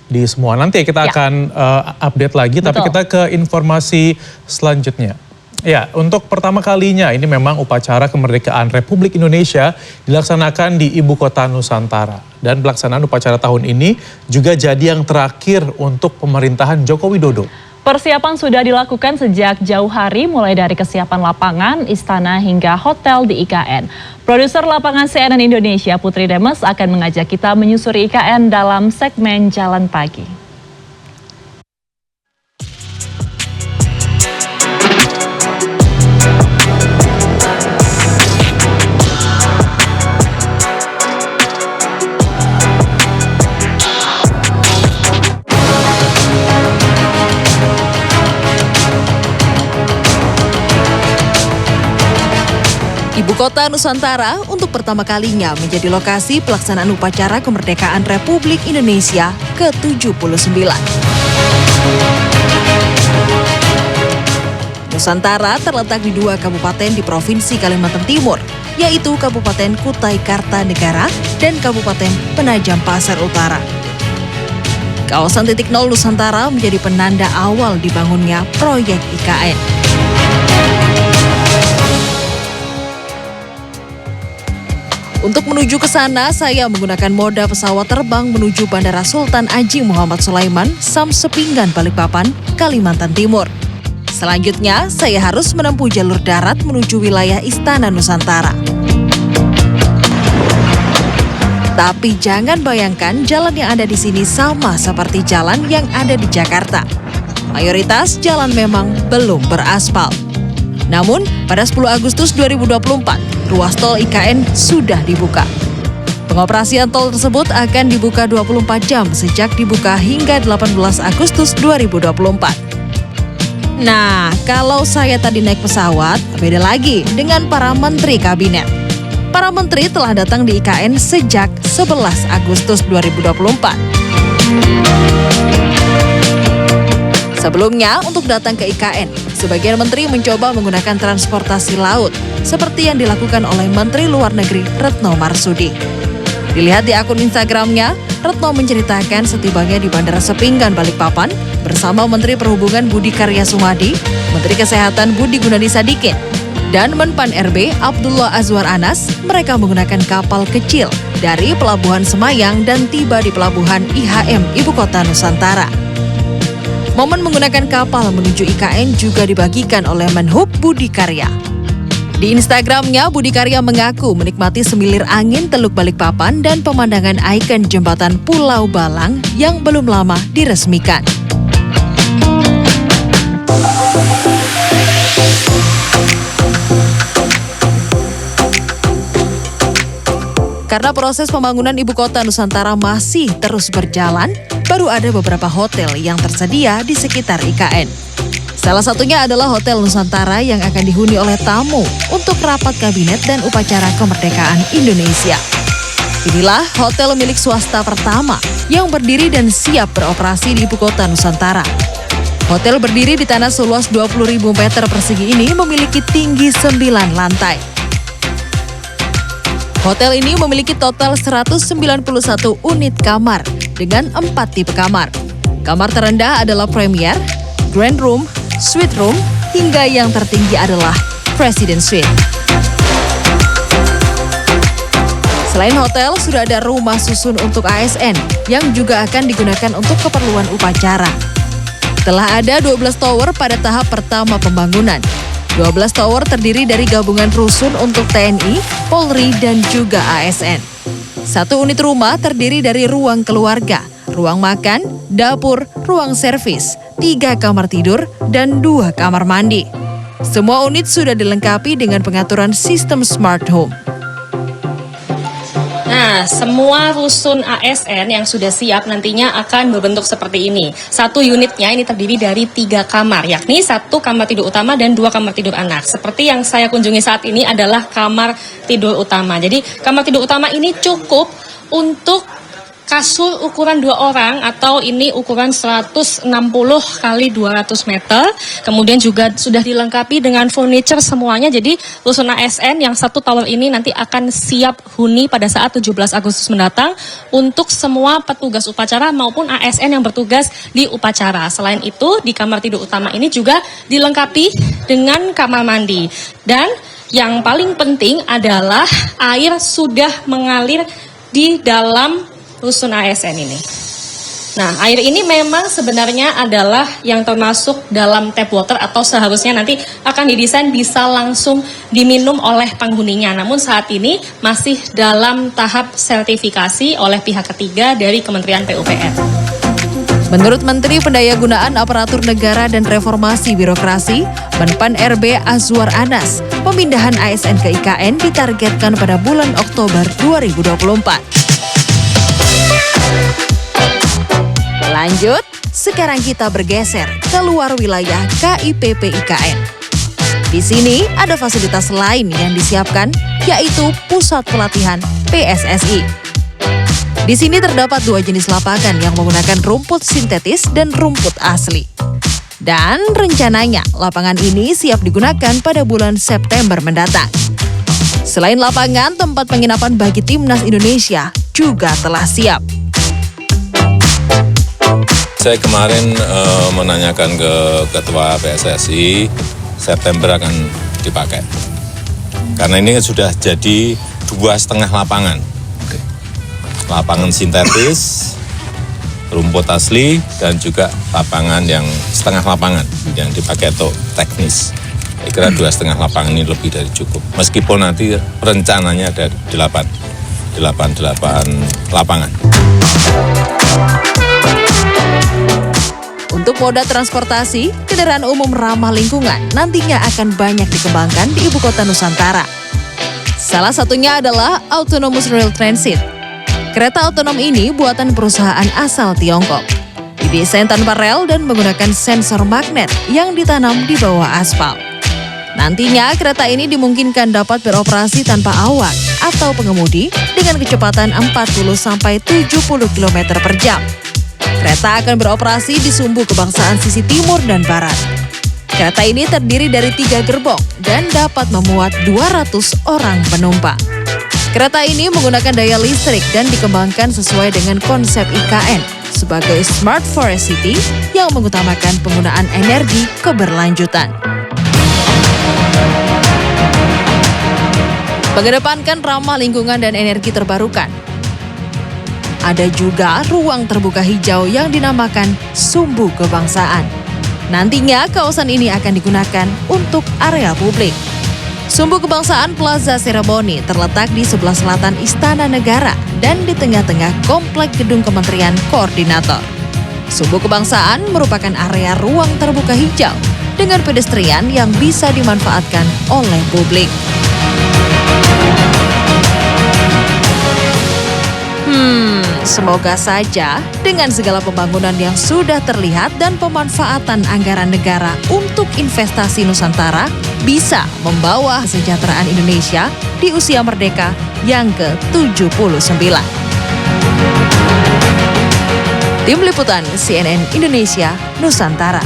di semua. Nanti kita akan update lagi, tapi kita ke informasi selanjutnya. Ya, untuk pertama kalinya ini memang upacara kemerdekaan Republik Indonesia dilaksanakan di Ibu Kota Nusantara. Dan pelaksanaan upacara tahun ini juga jadi yang terakhir untuk pemerintahan Joko Widodo. Persiapan sudah dilakukan sejak jauh hari, mulai dari kesiapan lapangan, istana, hingga hotel di IKN. Produser lapangan CNN Indonesia, Putri Demes, akan mengajak kita menyusuri IKN dalam segmen Jalan Pagi. Ibu Kota Nusantara untuk pertama kalinya menjadi lokasi pelaksanaan upacara kemerdekaan Republik Indonesia ke-79. Nusantara terletak di 2 kabupaten di Provinsi Kalimantan Timur, yaitu Kabupaten Kutai Kartanegara dan Kabupaten Penajam Pasar Utara. Kawasan titik nol Nusantara menjadi penanda awal dibangunnya proyek IKN. Untuk menuju ke sana, saya menggunakan moda pesawat terbang menuju Bandara Sultan Haji Muhammad Sulaiman, Samsepinggan, Balikpapan, Kalimantan Timur. Selanjutnya, saya harus menempuh jalur darat menuju wilayah Istana Nusantara. Tapi jangan bayangkan jalan yang ada di sini sama seperti jalan yang ada di Jakarta. Mayoritas jalan memang belum beraspal. Namun, pada 10 Agustus 2024, ruas tol IKN sudah dibuka. Pengoperasian tol tersebut akan dibuka 24 jam sejak dibuka hingga 18 Agustus 2024. Nah, kalau saya tadi naik pesawat, beda lagi dengan para menteri kabinet. Para menteri telah datang di IKN sejak 11 Agustus 2024. Sebelumnya, untuk datang ke IKN, sebagian menteri mencoba menggunakan transportasi laut, seperti yang dilakukan oleh Menteri Luar Negeri Retno Marsudi. Dilihat di akun Instagramnya, Retno menceritakan setibanya di Bandara Sepinggan, Balikpapan, bersama Menteri Perhubungan Budi Karya Sumadi, Menteri Kesehatan Budi Gunadi Sadikin, dan Menpan RB Abdullah Azwar Anas. Mereka menggunakan kapal kecil dari Pelabuhan Semayang dan tiba di Pelabuhan IHM Ibu Kota Nusantara. Momen menggunakan kapal menuju IKN juga dibagikan oleh Menhub Budi Karya. Di Instagramnya, Budi Karya mengaku menikmati semilir angin Teluk Balikpapan dan pemandangan ikon jembatan Pulau Balang yang belum lama diresmikan. Karena proses pembangunan Ibu Kota Nusantara masih terus berjalan, baru ada beberapa hotel yang tersedia di sekitar IKN. Salah satunya adalah Hotel Nusantara yang akan dihuni oleh tamu untuk rapat kabinet dan upacara kemerdekaan Indonesia. Inilah hotel milik swasta pertama yang berdiri dan siap beroperasi di Ibu Kota Nusantara. Hotel berdiri di tanah seluas 20.000 meter persegi ini memiliki tinggi 9 lantai. Hotel ini memiliki total 191 unit kamar dengan 4 tipe kamar. Kamar terendah adalah Premier, Grand Room, Suite Room, hingga yang tertinggi adalah President Suite. Selain hotel, sudah ada rumah susun untuk ASN yang juga akan digunakan untuk keperluan upacara. Telah ada 12 tower pada tahap pertama pembangunan. 12 tower terdiri dari gabungan rusun untuk TNI, Polri, dan juga ASN. 1 unit rumah terdiri dari ruang keluarga, ruang makan, dapur, ruang servis, 3 kamar tidur, dan 2 kamar mandi. Semua unit sudah dilengkapi dengan pengaturan sistem smart home. Nah, semua rusun ASN yang sudah siap nantinya akan berbentuk seperti ini. 1 unitnya ini terdiri dari 3 kamar, yakni 1 kamar tidur utama dan 2 kamar tidur anak. Seperti yang saya kunjungi saat ini adalah kamar tidur utama. Jadi, kamar tidur utama ini cukup untuk kasur ukuran 2 orang atau ini ukuran 160 kali 200 meter. Kemudian juga sudah dilengkapi dengan furniture semuanya. Jadi rusun ASN yang 1 tower ini nanti akan siap huni pada saat 17 Agustus mendatang untuk semua petugas upacara maupun ASN yang bertugas di upacara. Selain itu, di kamar tidur utama ini juga dilengkapi dengan kamar mandi. Dan yang paling penting adalah air sudah mengalir di dalam rusun ASN ini. Nah, air ini memang sebenarnya adalah yang termasuk dalam tap water atau seharusnya nanti akan didesain bisa langsung diminum oleh penghuninya. Namun saat ini masih dalam tahap sertifikasi oleh pihak ketiga dari Kementerian PUPR. Menurut Menteri Pendayagunaan Aparatur Negara dan Reformasi Birokrasi, Menpan RB Azwar Anas, pemindahan ASN ke IKN ditargetkan pada bulan Oktober 2024. Lanjut, sekarang kita bergeser keluar wilayah KIPP IKN. Di sini ada fasilitas lain yang disiapkan, yaitu Pusat Pelatihan PSSI. Di sini terdapat 2 jenis lapangan yang menggunakan rumput sintetis dan rumput asli. Dan rencananya lapangan ini siap digunakan pada bulan September mendatang. Selain lapangan, tempat penginapan bagi Timnas Indonesia juga telah siap. Saya kemarin menanyakan ke Ketua PSSI, September akan dipakai. Karena ini sudah jadi 2,5 lapangan. Lapangan sintetis, rumput asli, dan juga lapangan yang setengah lapangan yang dipakai untuk teknis. Saya kira 2,5 lapangan ini lebih dari cukup. Meskipun nanti rencananya ada 8 lapangan. Untuk moda transportasi, kendaraan umum ramah lingkungan nantinya akan banyak dikembangkan di Ibu Kota Nusantara. Salah satunya adalah Autonomous Rail Transit. Kereta otonom ini buatan perusahaan asal Tiongkok. Didesain tanpa rel dan menggunakan sensor magnet yang ditanam di bawah aspal. Nantinya kereta ini dimungkinkan dapat beroperasi tanpa awak atau pengemudi dengan kecepatan 40-70 km per jam. Kereta akan beroperasi di sumbu kebangsaan sisi timur dan barat. Kereta ini terdiri dari 3 gerbong dan dapat memuat 200 orang penumpang. Kereta ini menggunakan daya listrik dan dikembangkan sesuai dengan konsep IKN sebagai Smart Forest City yang mengutamakan penggunaan energi keberlanjutan. Mengedepankan ramah lingkungan dan energi terbarukan. Ada juga ruang terbuka hijau yang dinamakan Sumbu Kebangsaan. Nantinya kawasan ini akan digunakan untuk area publik. Sumbu Kebangsaan Plaza Seremoni terletak di sebelah selatan Istana Negara dan di tengah-tengah komplek gedung Kementerian Koordinator. Sumbu Kebangsaan merupakan area ruang terbuka hijau dengan pedestrian yang bisa dimanfaatkan oleh publik. Semoga saja dengan segala pembangunan yang sudah terlihat dan pemanfaatan anggaran negara untuk investasi Nusantara bisa membawa kesejahteraan Indonesia di usia merdeka yang ke-79. Tim Liputan CNN Indonesia Nusantara.